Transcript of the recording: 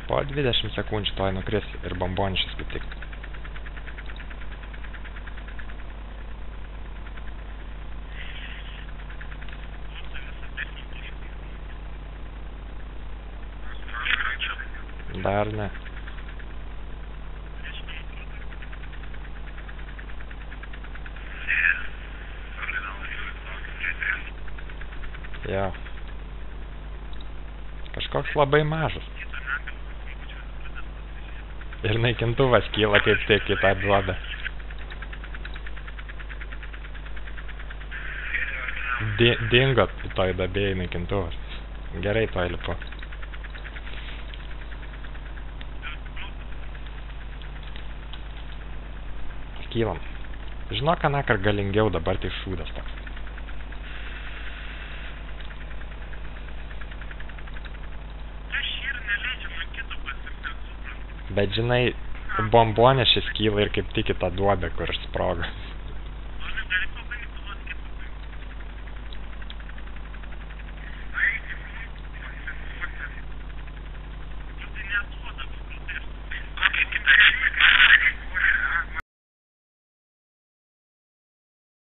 Po 20 sekundžių toj nukris ir bombonšis kaip tik. Dar ne. Jo. Kažkoks labai mažas. Ir naikintuvas kyla kaip tik į tą duobę. Dingo toj dabėjai naikintuvas. Gerai toj lipu. Kylam. Žinok, anakar galingiau, dabar tai šūdas toks. Bet žinai, bombonešis kyla ir kaip tik į tą duobę, kur sprogo.